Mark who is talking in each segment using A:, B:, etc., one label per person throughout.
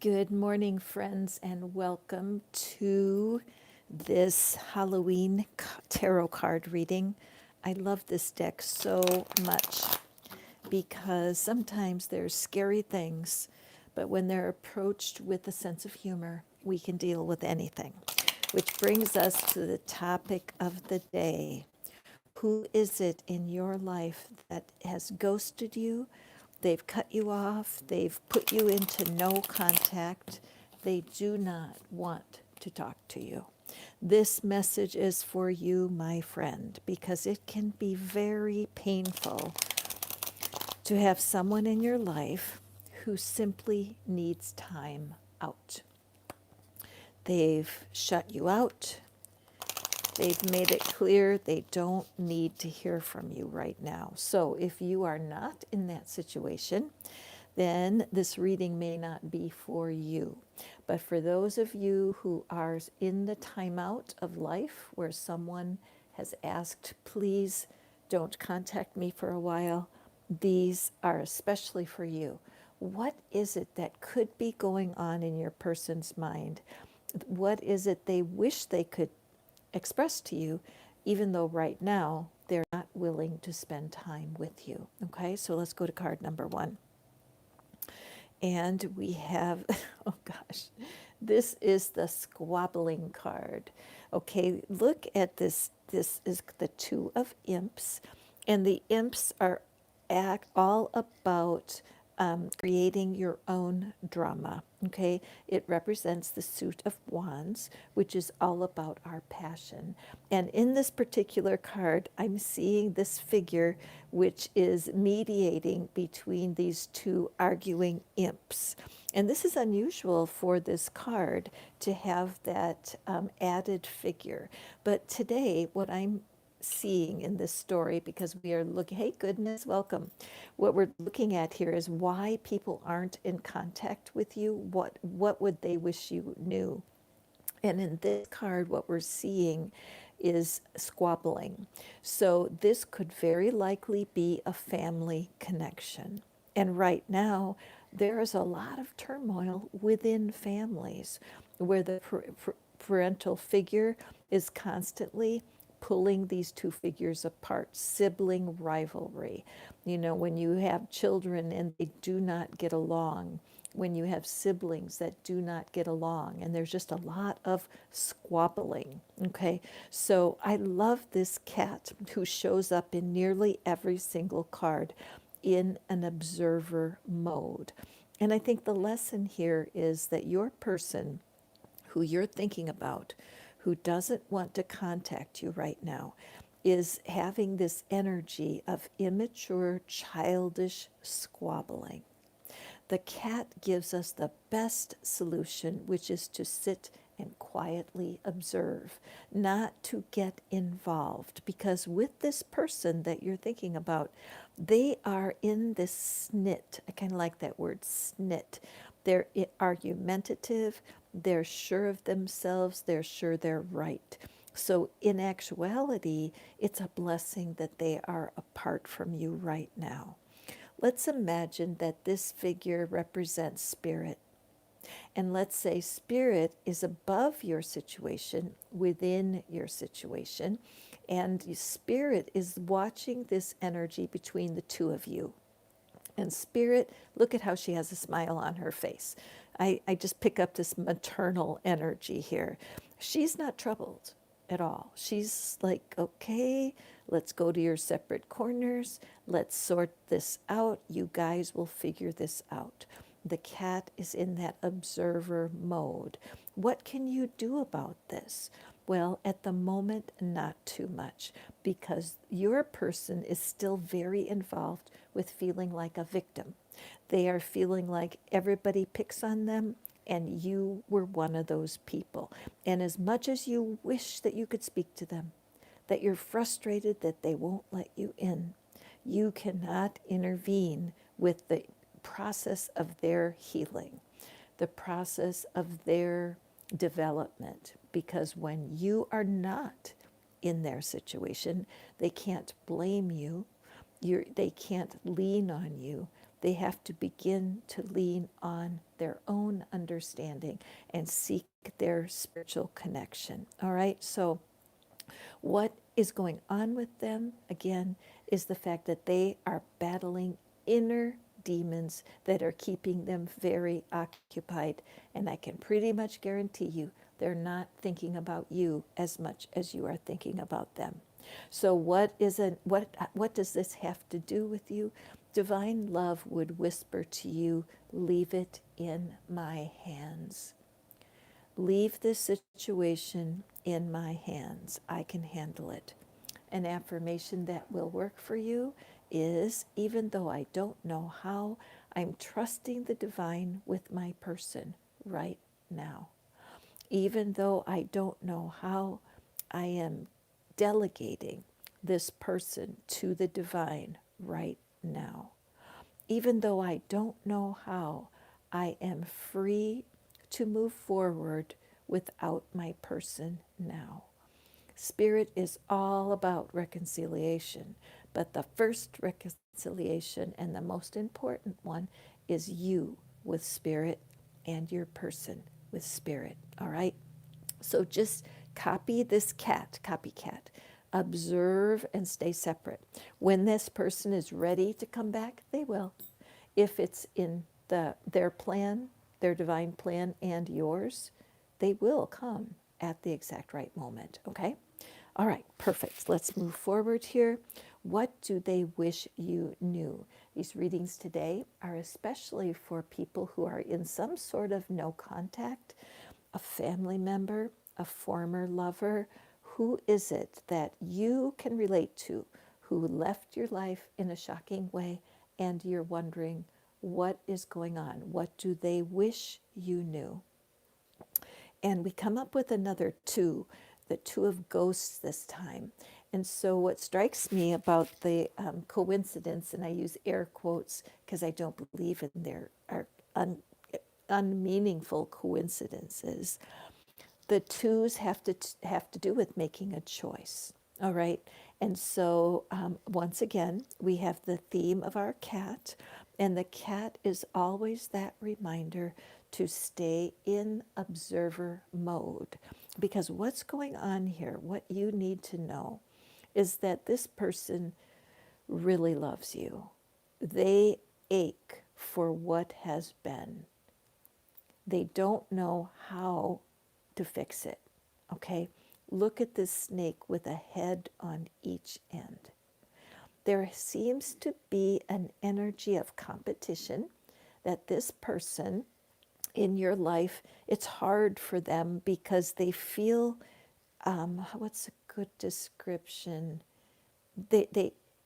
A: Good morning, friends, and welcome to this Halloween tarot card reading. I love this deck so much because sometimes there's scary things, but when they're approached with a sense of humor, we can deal with anything. Which brings us to the topic of the day. Who is it in your life that has ghosted you? They've cut you off. They've put you into no contact. They do not want to talk to you. This message is for you, my friend, because it can be very painful to have someone in your life who simply needs time out. They've shut you out. They've made it clear they don't need to hear from you right now. So if you are not in that situation, then this reading may not be for you. But for those of you who are in the timeout of life where someone has asked, please don't contact me for a while, these are especially for you. What is it that could be going on in your person's mind? What is it they wish they could express to you, even though right now they're not willing to spend time with you? Okay, so let's go to card number one. And we have, oh gosh, this is the squabbling card. Okay, look at this. This is the Two of Imps, and the imps are all about creating your own drama. Okay, it represents the suit of wands, which is all about our passion. And in this particular card, I'm seeing this figure which is mediating between these two arguing imps. And this is unusual for this card to have that added figure. But today, what I'm seeing in this story, because we are looking, hey goodness, welcome. What we're looking at here is why people aren't in contact with you. What would they wish you knew? And in this card, what we're seeing is squabbling. So this could very likely be a family connection. And right now, there is a lot of turmoil within families where the parental figure is constantly pulling these two figures apart, sibling rivalry. You know, when you have children and they do not get along, when you have siblings that do not get along, and there's just a lot of squabbling. Okay, so I love this cat who shows up in nearly every single card in an observer mode. And I think the lesson here is that your person who you're thinking about, who doesn't want to contact you right now, is having this energy of immature, childish squabbling. The cat gives us the best solution, which is to sit and quietly observe, not to get involved. Because with this person that you're thinking about, they are in this snit. I kind of like that word, snit. They're argumentative, they're sure of themselves, they're sure they're right. So, in actuality, it's a blessing that they are apart from you right now. Let's imagine that this figure represents spirit. And let's say spirit is above your situation, within your situation, and spirit is watching this energy between the two of you. And spirit, look at how she has a smile on her face. I just pick up this maternal energy here. She's not troubled at all. She's like, okay, let's go to your separate corners. Let's sort this out. You guys will figure this out. The cat is in that observer mode. What can you do about this? Well, at the moment, not too much, because your person is still very involved with feeling like a victim. They are feeling like everybody picks on them, and you were one of those people. And as much as you wish that you could speak to them, that you're frustrated that they won't let you in, you cannot intervene with the process of their healing, the process of their development, because when you are not in their situation, they can't blame you, they can't lean on you, They have to begin to lean on their own understanding and seek their spiritual connection. All right, so what is going on with them, again, is the fact that they are battling inner demons that are keeping them very occupied. And I can pretty much guarantee you they're not thinking about you as much as you are thinking about them. So what does this have to do with you? Divine love would whisper to you, leave it in my hands. Leave this situation in my hands. I can handle it. An affirmation that will work for you is, even though I don't know how, I'm trusting the divine with my person right now. Even though I don't know how, I am delegating this person to the divine right now. Even though I don't know how, I am free to move forward without my person now. Spirit is all about reconciliation, but the first reconciliation and the most important one is you with Spirit and your person with Spirit. All right? So just copy this copycat. Observe and stay separate. When this person is ready to come back, they will. If it's in their plan, their divine plan, and yours, they will come at the exact right moment, okay? All right, perfect. Let's move forward here. What do they wish you knew? These readings today are especially for people who are in some sort of no contact, a family member, a former lover. Who is it that you can relate to who left your life in a shocking way and you're wondering what is going on? What do they wish you knew? And we come up with another two, the two of ghosts this time. And so, what strikes me about the coincidence, and I use air quotes because I don't believe in there are unmeaningful coincidences. The twos have to do with making a choice. All right, and so once again, we have the theme of our cat, and the cat is always that reminder to stay in observer mode. Because what's going on here, what you need to know, is that this person really loves you. They ache for what has been. They don't know how to fix it. Okay? Look at this snake with a head on each end. There seems to be an energy of competition that this person in your life, it's hard for them because they feel, what's a good description?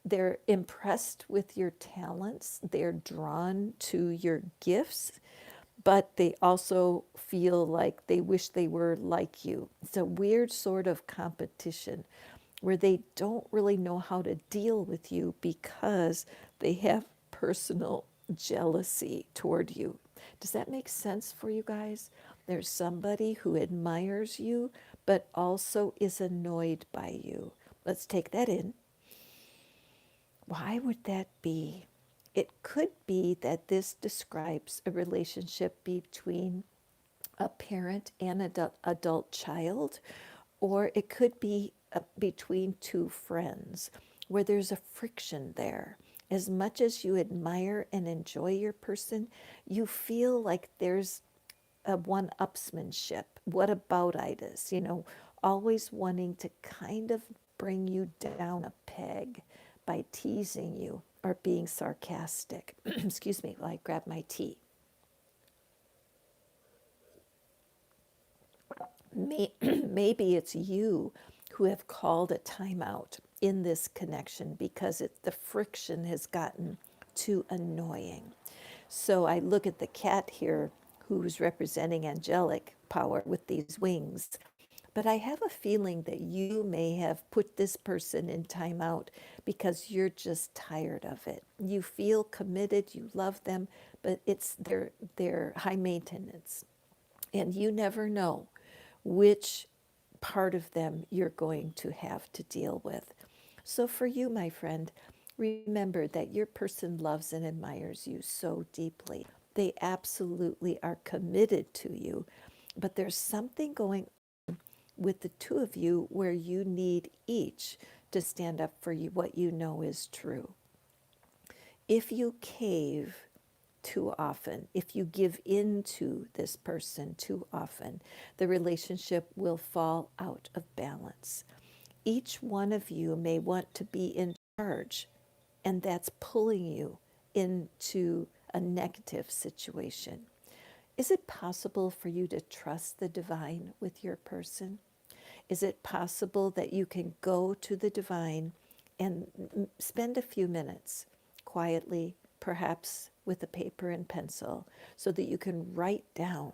A: They're impressed with your talents. They're drawn to your gifts, but they also feel like they wish they were like you. It's a weird sort of competition where they don't really know how to deal with you because they have personal jealousy toward you. Does that make sense for you guys? There's somebody who admires you, but also is annoyed by you. Let's take that in. Why would that be? It could be that this describes a relationship between a parent and an adult child, or it could be between two friends where there's a friction there. As much as you admire and enjoy your person, you feel like there's a one-upsmanship, what aboutitis, always wanting to kind of bring you down a peg by teasing you or being sarcastic. Excuse me while I grab my tea. Maybe it's you who have called a timeout in this connection because the friction has gotten too annoying. So I look at the cat here who's representing angelic power with these wings. But I have a feeling that you may have put this person in timeout because you're just tired of it. You feel committed, you love them, but they're high maintenance. And you never know which part of them you're going to have to deal with. So for you, my friend, Remember that your person loves and admires you so deeply. They absolutely are committed to you, but there's something going with the two of you where you need each to stand up for you, what you know is true. If you cave too often, if you give in to this person too often, the relationship will fall out of balance. Each one of you may want to be in charge, and that's pulling you into a negative situation. Is it possible for you to trust the divine with your person? Is it possible that you can go to the divine and spend a few minutes quietly, perhaps with a paper and pencil, so that you can write down,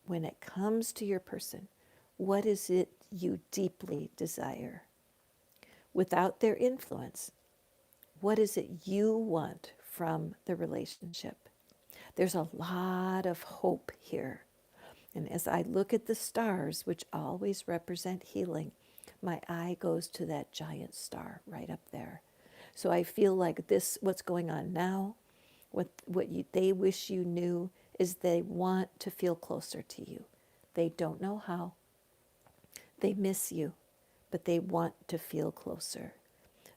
A: when it comes to your person, what is it you deeply desire? Without their influence, what is it you want from the relationship? There's a lot of hope here. And as I look at the stars, which always represent healing, my eye goes to that giant star right up there. So I feel like this, what's going on now, they wish you knew, is they want to feel closer to you. They don't know how. They miss you, but they want to feel closer.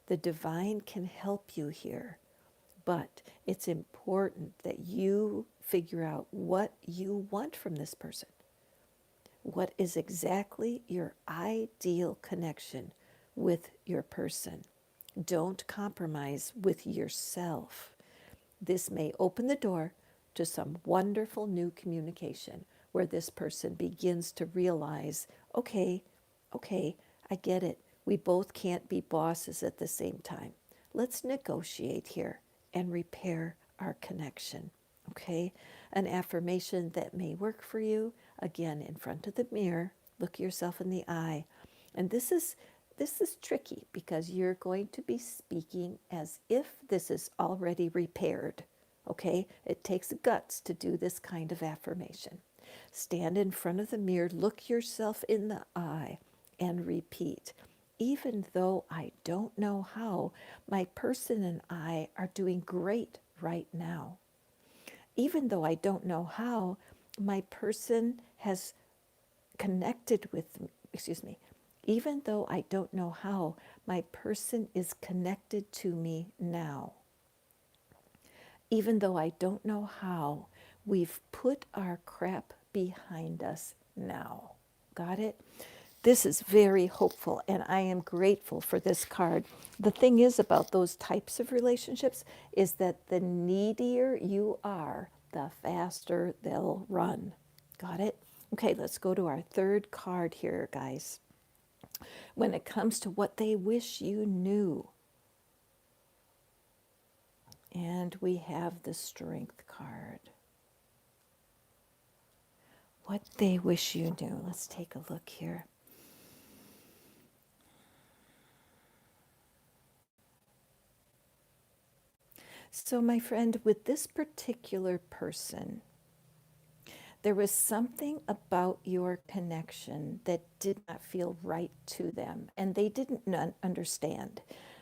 A: The divine can help you here, but it's important that you figure out what you want from this person. What is exactly your ideal connection with your person? Don't compromise with yourself. This may open the door to some wonderful new communication where this person begins to realize, okay, okay, I get it. We both can't be bosses at the same time. Let's negotiate here and repair our connection. Okay? An affirmation that may work for you, again, in front of the mirror, look yourself in the eye. And this is tricky because you're going to be speaking as if this is already repaired. Okay? It takes guts to do this kind of affirmation. Stand in front of the mirror, look yourself in the eye, and repeat. Even though I don't know how, my person and I are doing great right now. Even though I don't know how, my person has connected with me, excuse me, even though I don't know how, my person is connected to me now. Even though I don't know how, we've put our crap behind us now. Got it? This is very hopeful, and I am grateful for this card. The thing is about those types of relationships is that the needier you are, the faster they'll run. Got it? Okay, let's go to our third card here, guys. When it comes to what they wish you knew, and we have the Strength card. What they wish you knew. Let's take a look here. So, my friend, with this particular person, there was something about your connection that did not feel right to them, and they didn't understand.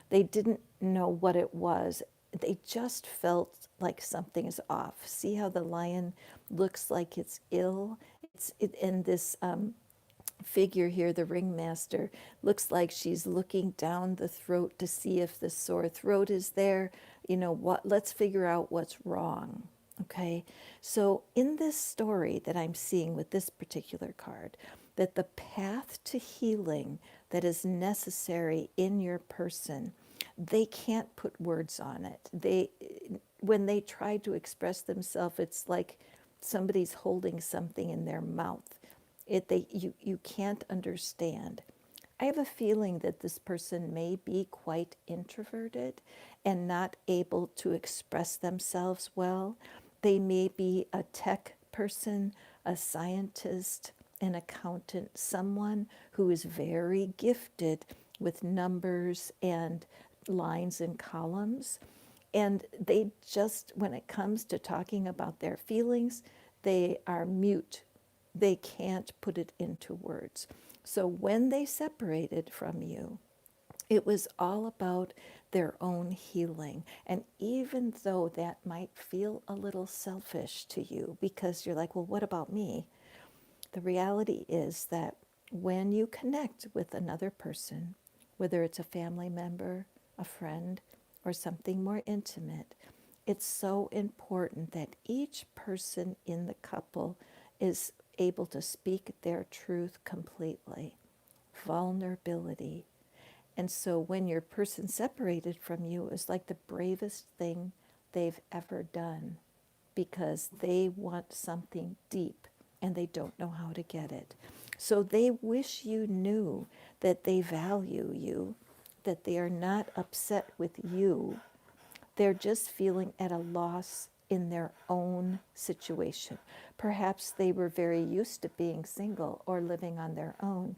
A: They didn't know what it was. They just felt like something is off. See how the lion looks like it's ill? And this figure here, the ringmaster, looks like she's looking down the throat to see if the sore throat is there. You know what? Let's figure out what's wrong. Okay, so in this story that I'm seeing with this particular card, that the path to healing that is necessary in your person, they can't put words on it. When they try to express themselves, it's like somebody's holding something in their mouth. You can't understand. I have a feeling that this person may be quite introverted and not able to express themselves well. They may be a tech person, a scientist, an accountant, someone who is very gifted with numbers and lines and columns. And they just, when it comes to talking about their feelings, they are mute. They can't put it into words. So when they separated from you, It was all about their own healing. And even though that might feel a little selfish to you because you're like, well, what about me? The reality is that when you connect with another person, whether it's a family member, a friend, or something more intimate, it's so important that each person in the couple is able to speak their truth completely. Vulnerability. And so when your person separated from you, it was like the bravest thing they've ever done because they want something deep and they don't know how to get it. So they wish you knew that they value you, that they are not upset with you. They're just feeling at a loss in their own situation. Perhaps they were very used to being single or living on their own.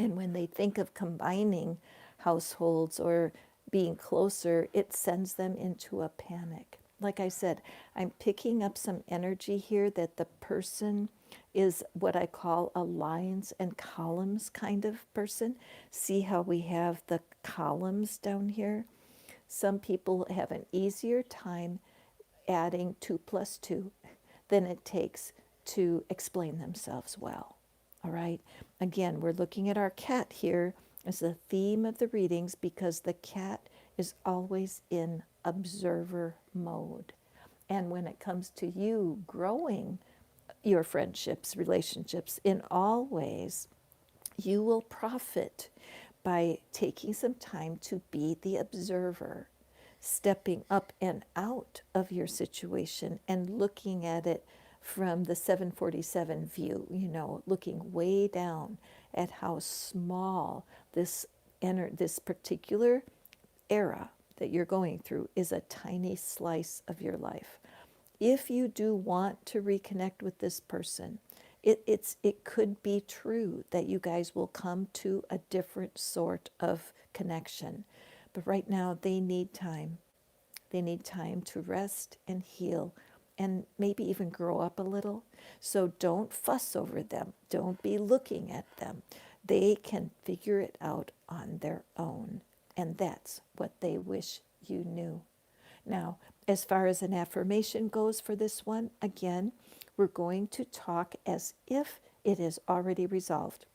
A: And when they think of combining households or being closer, it sends them into a panic. Like I said, I'm picking up some energy here that the person is what I call a lines and columns kind of person. See how we have the columns down here? Some people have an easier time adding 2 plus 2 than it takes to explain themselves well. All right. Again, we're looking at our cat here as the theme of the readings because the cat is always in observer mode. And when it comes to you growing your friendships, relationships in all ways, you will profit by taking some time to be the observer, stepping up and out of your situation and looking at it from the 747 view, looking way down at how small this particular era that you're going through is a tiny slice of your life. If you do want to reconnect with this person, it could be true that you guys will come to a different sort of connection. But right now, they need time. They need time to rest and heal and maybe even grow up a little. So don't fuss over them. Don't be looking at them. They can figure it out on their own. And that's what they wish you knew. Now, as far as an affirmation goes for this one, again, we're going to talk as if it is already resolved.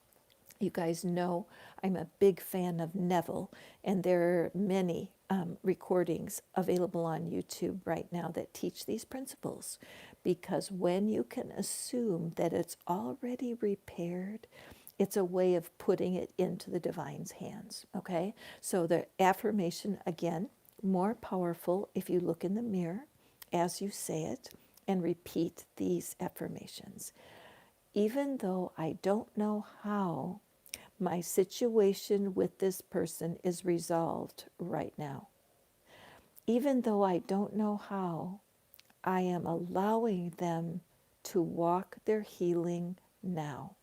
A: You guys know I'm a big fan of Neville, and there are many recordings available on YouTube right now that teach these principles. Because when you can assume that it's already repaired, it's a way of putting it into the divine's hands. Okay? So the affirmation, again, more powerful if you look in the mirror as you say it and repeat these affirmations. Even though I don't know how my situation with this person is resolved right now, even though I don't know how, I am allowing them to walk their healing now.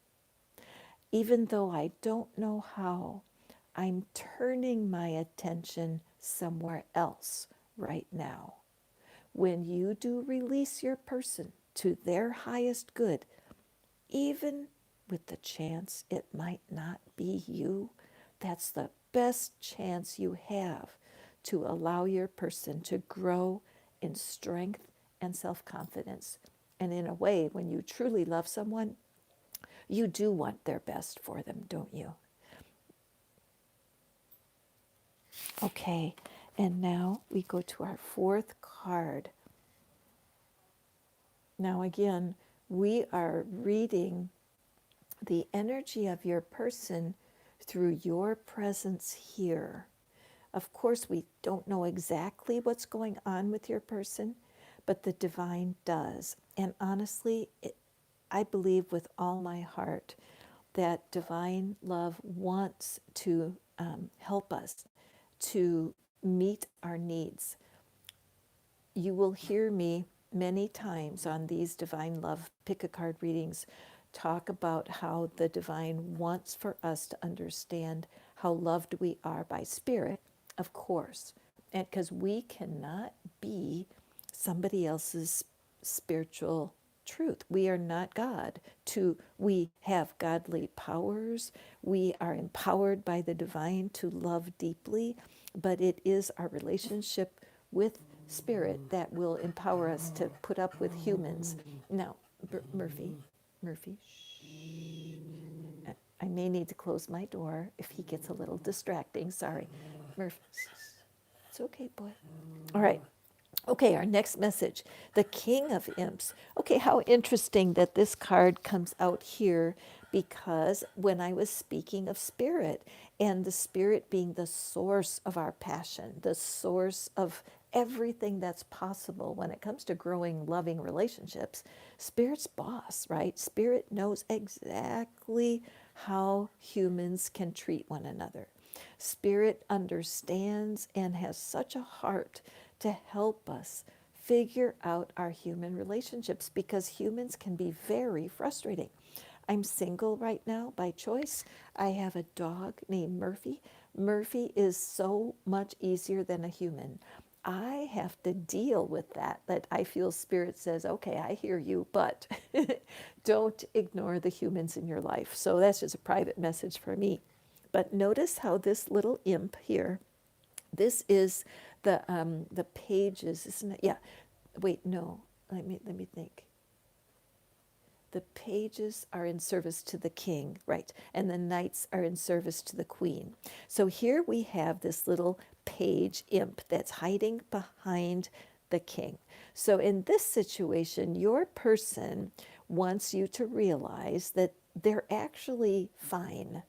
A: Even though I don't know how, I'm turning my attention somewhere else right now. When you do release your person to their highest good, even with the chance it might not be you, that's the best chance you have to allow your person to grow in strength and self-confidence. And in a way, when you truly love someone, you do want their best for them, don't you? Okay, and now we go to our fourth card. Now, again, we are reading the energy of your person through your presence here. Of course, we don't know exactly what's going on with your person, but the divine does. And honestly, I believe with all my heart that divine love wants to help us to meet our needs. You will hear me many times on these divine love pick a card readings talk about how the divine wants for us to understand how loved we are by spirit, of course, and because we cannot be somebody else's spiritual truth. We are not God. We have godly powers. We are empowered by the divine to love deeply, but it is our relationship with spirit that will empower us to put up with humans. Now, Murphy, I may need to close my door if he gets a little distracting. Sorry. Murphy, it's okay, boy. All right. Okay, our next message, the King of Imps. Okay, how interesting that this card comes out here, because when I was speaking of spirit, and the spirit being the source of our passion, the source of everything that's possible when it comes to growing loving relationships, spirit's boss, right? Spirit knows exactly how humans can treat one another. Spirit understands and has such a heart to help us figure out our human relationships, because humans can be very frustrating. I'm single right now by choice. I have a dog named Murphy. Murphy is so much easier than a human. I have to deal with that I feel spirit says, okay, I hear you, but don't ignore the humans in your life. So that's just a private message for me. But notice how this little imp here, this is the pages, isn't it? Yeah. Wait, no. Let me think. The pages are in service to the king, right? And the knights are in service to the queen. So here we have this little page imp that's hiding behind the king. So in this situation, your person wants you to realize that they're actually fine.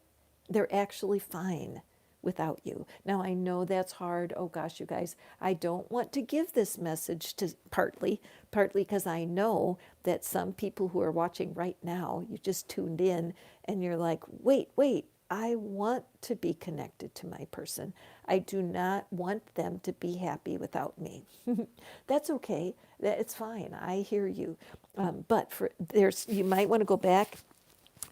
A: They're actually fine without you. Now, I know that's hard. Oh gosh, you guys, I don't want to give this message to partly because I know that some people who are watching right now, you just tuned in and you're like, wait, I want to be connected to my person. I do not want them to be happy without me. That's okay. It's fine. I hear you. But you might want to go back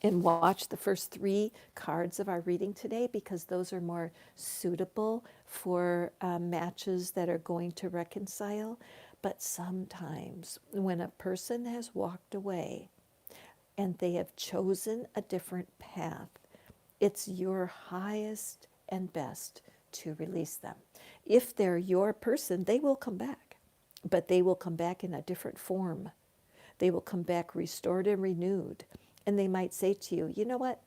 A: and watch the first 3 cards of our reading today, because those are more suitable for matches that are going to reconcile. But sometimes when a person has walked away and they have chosen a different path, it's your highest and best to release them. If they're your person, they will come back, but they will come back in a different form. They will come back restored and renewed. And they might say to you, you know what?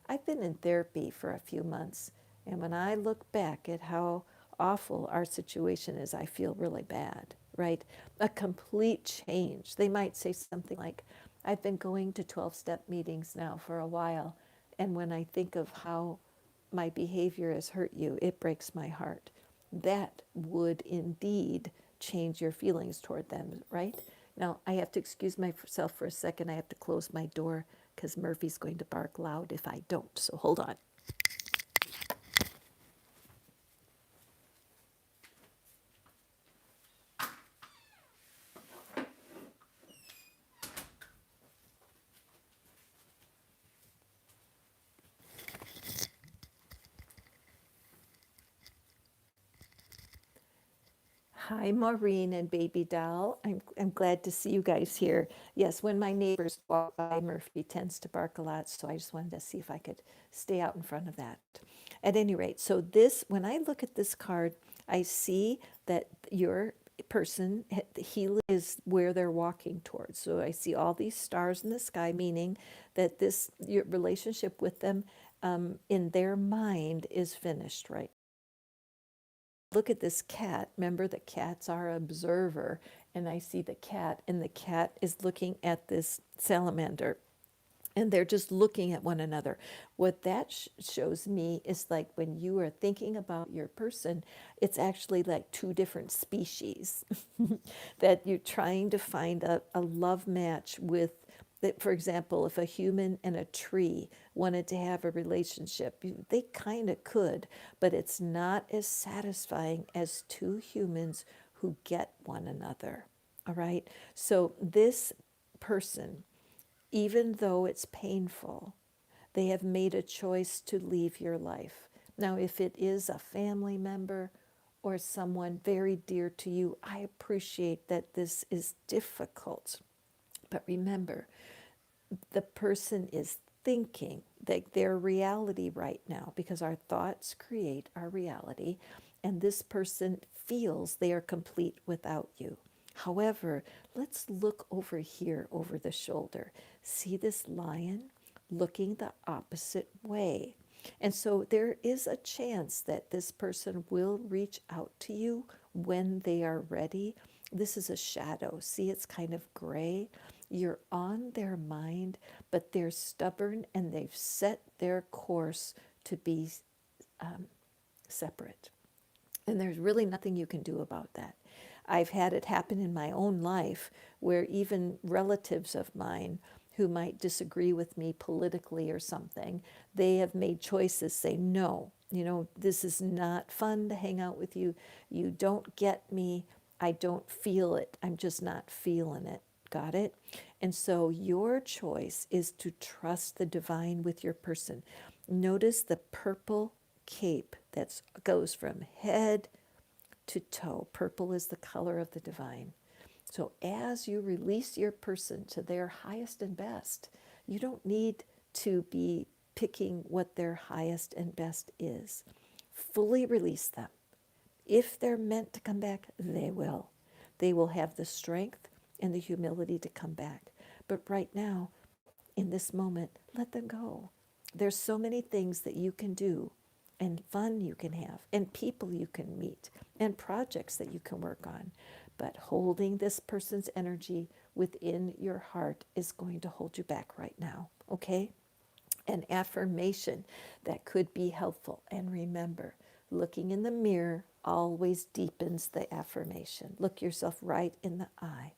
A: I've been in therapy for a few months, and when I look back at how awful our situation is, I feel really bad, right? A complete change. They might say something like, I've been going to 12-step meetings now for a while, and when I think of how my behavior has hurt you, it breaks my heart. That would indeed change your feelings toward them, right? Now, I have to excuse myself for a second. I have to close my door because Murphy's going to bark loud if I don't. So hold on. Hi, Maureen and Baby Doll. I'm glad to see you guys here. Yes, when my neighbors walk by, Murphy tends to bark a lot, so I just wanted to see if I could stay out in front of that. At any rate, so when I look at this card, I see that your person, healing is where they're walking towards. So I see all these stars in the sky, meaning that your relationship with them in their mind is finished, right? Look at this cat. Remember that cats are observer, and I see the cat, and the cat is looking at this salamander, and they're just looking at one another. What that shows me is like when you are thinking about your person, it's actually like 2 different species that you're trying to find a love match with. That, for example, if a human and a tree wanted to have a relationship, they kind of could, but it's not as satisfying as 2 humans who get one another. All right? So this person, even though it's painful, they have made a choice to leave your life. Now, if it is a family member or someone very dear to you, I appreciate that this is difficult. But remember, the person is thinking that their reality right now, because our thoughts create our reality, and this person feels they are complete without you. However, let's look over here over the shoulder. See this lion looking the opposite way. And so there is a chance that this person will reach out to you when they are ready. This is a shadow. See, it's kind of gray. You're on their mind, but they're stubborn and they've set their course to be separate. And there's really nothing you can do about that. I've had it happen in my own life where even relatives of mine who might disagree with me politically or something, they have made choices say, no, this is not fun to hang out with you. You don't get me. I don't feel it. I'm just not feeling it. Got it? And so your choice is to trust the divine with your person. Notice the purple cape that goes from head to toe. Purple is the color of the divine. So as you release your person to their highest and best, you don't need to be picking what their highest and best is. Fully release them. If they're meant to come back, they will. They will have the strength and the humility to come back. But right now, in this moment, let them go. There's so many things that you can do, and fun you can have, and people you can meet, and projects that you can work on. But holding this person's energy within your heart is going to hold you back right now, okay? An affirmation that could be helpful. And remember, looking in the mirror always deepens the affirmation. Look yourself right in the eye.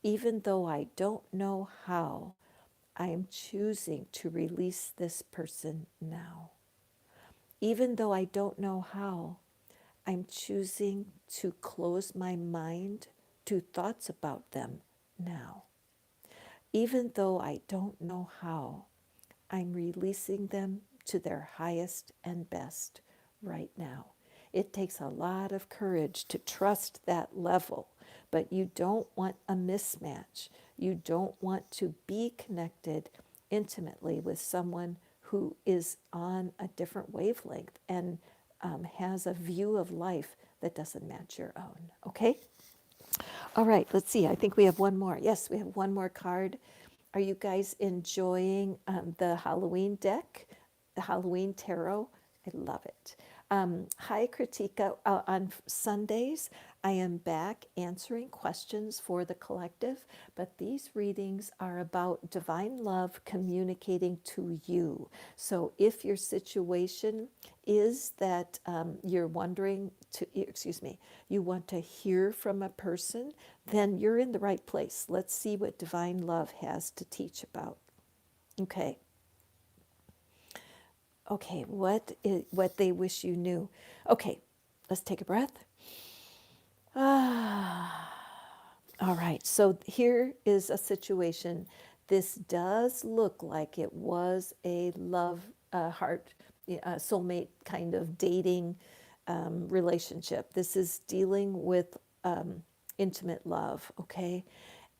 A: Even though I don't know how, I am choosing to release this person now. Even though I don't know how, I'm choosing to close my mind to thoughts about them now. Even though I don't know how, I'm releasing them to their highest and best right now. It takes a lot of courage to trust that level, but you don't want a mismatch. You don't want to be connected intimately with someone who is on a different wavelength and has a view of life that doesn't match your own. Okay? All right, let's see. I think we have one more. Yes, we have one more card. Are you guys enjoying the Halloween deck, the Halloween tarot? I love it. Hi, Kritika. On Sundays, I am back answering questions for the collective, but these readings are about divine love communicating to you. So if your situation is that you're wondering to, excuse me, you want to hear from a person, then you're in the right place. Let's see what divine love has to teach about. Okay. Okay, what they wish you knew. Okay, let's take a breath. Ah. All right, so here is a situation. This does look like it was a love, heart, soulmate kind of dating relationship. This is dealing with intimate love, okay?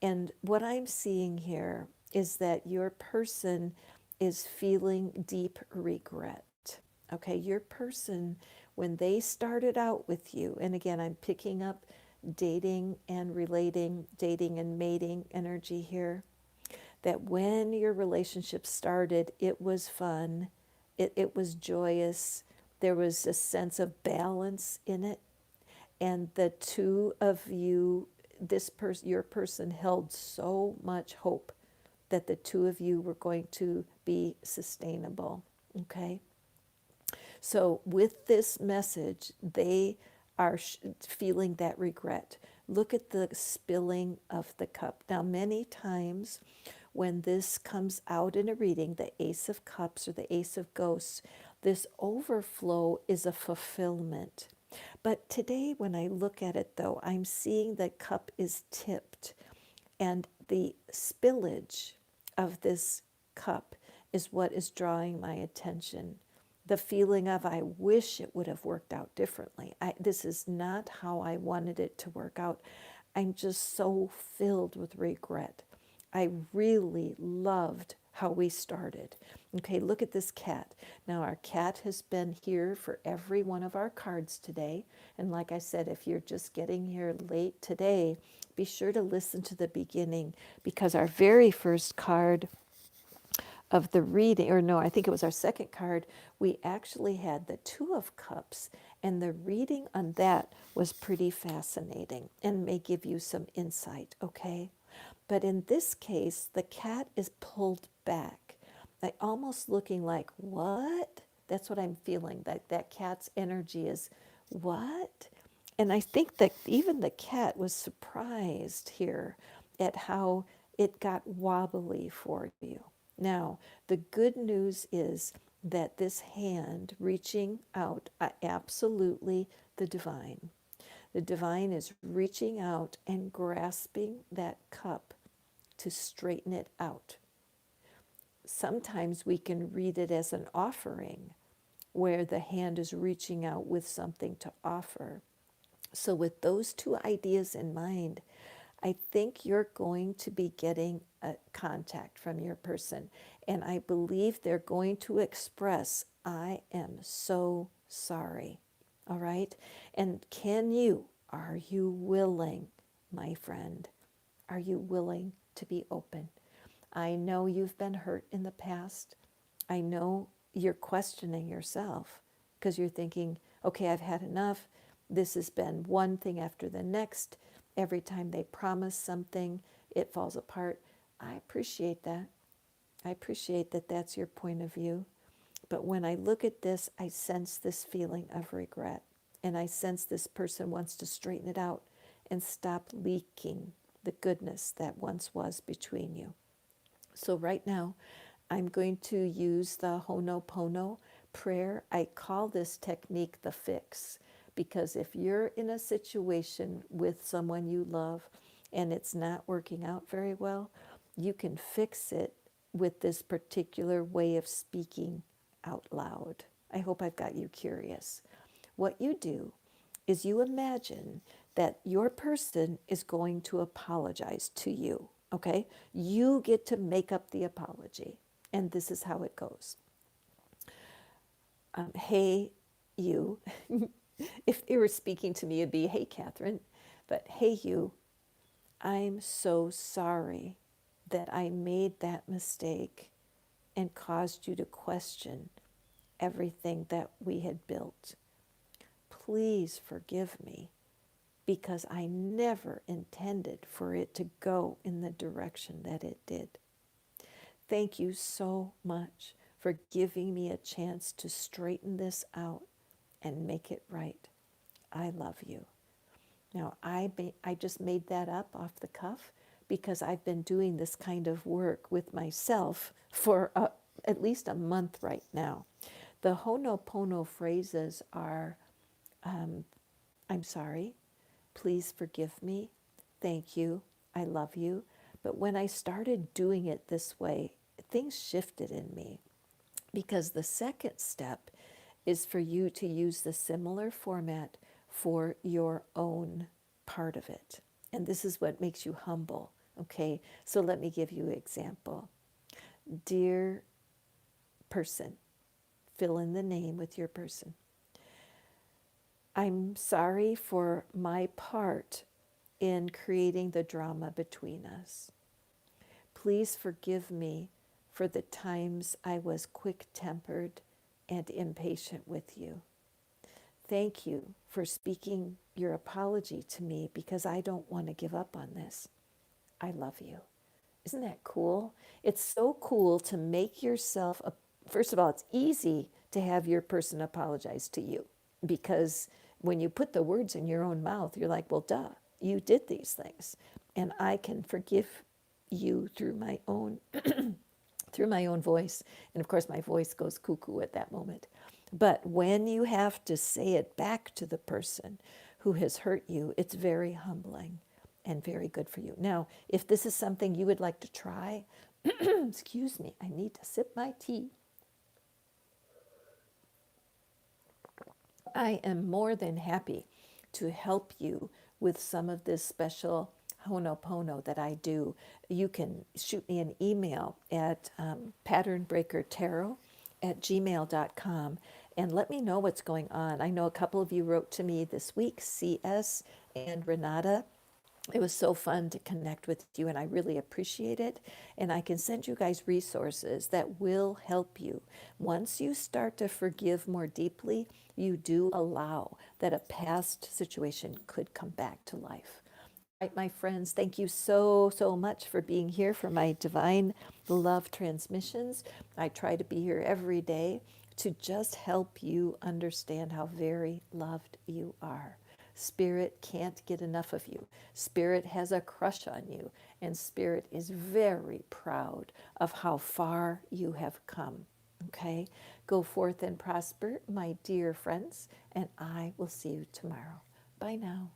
A: And what I'm seeing here is that your person is feeling deep regret. Okay, your person, when they started out with you, and again, I'm picking up dating and relating, dating and mating energy here, that when your relationship started, it was fun, it was joyous, there was a sense of balance in it, and the two of you, your person held so much hope that the two of you were going to be sustainable. Okay? So, with this message, they are feeling that regret. Look at the spilling of the cup. Now, many times when this comes out in a reading, the Ace of Cups or the Ace of Ghosts, this overflow is a fulfillment. But today, when I look at it, though, I'm seeing the cup is tipped, and the spillage of this cup is what is drawing my attention. The feeling of, I wish it would have worked out differently. This is not how I wanted it to work out. I'm just so filled with regret. I really loved how we started. Okay, look at this cat. Now, our cat has been here for every one of our cards today. And like I said, if you're just getting here late today, be sure to listen to the beginning because our very first card of the reading, or no, I think it was our second card, we actually had the Two of Cups, and the reading on that was pretty fascinating and may give you some insight, okay? But in this case, the cat is pulled back, like almost looking like, what? That's what I'm feeling, that cat's energy is, what? And I think that even the cat was surprised here at how it got wobbly for you. Now, the good news is that this hand reaching out, absolutely the divine. The divine is reaching out and grasping that cup to straighten it out. Sometimes we can read it as an offering, where the hand is reaching out with something to offer. So, with those two ideas in mind, I think you're going to be getting a contact from your person. And I believe they're going to express, I am so sorry. All right? And are you willing, my friend? Are you willing to be open? I know you've been hurt in the past. I know you're questioning yourself because you're thinking, okay, I've had enough. This has been one thing after the next. Every time they promise something, it falls apart. I appreciate that. I appreciate that that's your point of view. But when I look at this, I sense this feeling of regret. And I sense this person wants to straighten it out and stop leaking the goodness that once was between you. So right now, I'm going to use the Ho'oponopono prayer. I call this technique the fix because if you're in a situation with someone you love and it's not working out very well, you can fix it with this particular way of speaking out loud. I hope I've got you curious. What you do is you imagine that your person is going to apologize to you, okay? You get to make up the apology. And this is how it goes. Hey, you. If they were speaking to me, it'd be, hey, Catherine. But hey, you, I'm so sorry that I made that mistake and caused you to question everything that we had built. Please forgive me because I never intended for it to go in the direction that it did. Thank you so much for giving me a chance to straighten this out and make it right. I love you. Now, I just made that up off the cuff because I've been doing this kind of work with myself for at least a month right now. The Ho'oponopono phrases are, I'm sorry, please forgive me, thank you, I love you. But when I started doing it this way, things shifted in me because the second step is for you to use the similar format for your own part of it. And this is what makes you humble, okay? So let me give you an example. Dear person, fill in the name with your person. I'm sorry for my part in creating the drama between us. Please forgive me for the times I was quick-tempered and impatient with you. Thank you for speaking your apology to me because I don't want to give up on this. I love you. Isn't that cool? It's so cool to make yourself, first of all, it's easy to have your person apologize to you because when you put the words in your own mouth, you're like, well, duh, you did these things. And I can forgive you through my own through my own voice. And of course, my voice goes cuckoo at that moment. But when you have to say it back to the person who has hurt you, it's very humbling and very good for you. Now, if this is something you would like to try, excuse me, I need to sip my tea. I am more than happy to help you with some of this special Ho'oponopono that I do, you can shoot me an email at patternbreakertarot@gmail.com and let me know what's going on. I know a couple of you wrote to me this week, CS and Renata. It was so fun to connect with you, and I really appreciate it. And I can send you guys resources that will help you. Once you start to forgive more deeply, you do allow that a past situation could come back to life. Right, my friends, thank you so, so much for being here for my divine love transmissions. I try to be here every day to just help you understand how very loved you are. Spirit can't get enough of you. Spirit has a crush on you, and Spirit is very proud of how far you have come. Okay? Go forth and prosper, my dear friends, and I will see you tomorrow. Bye now.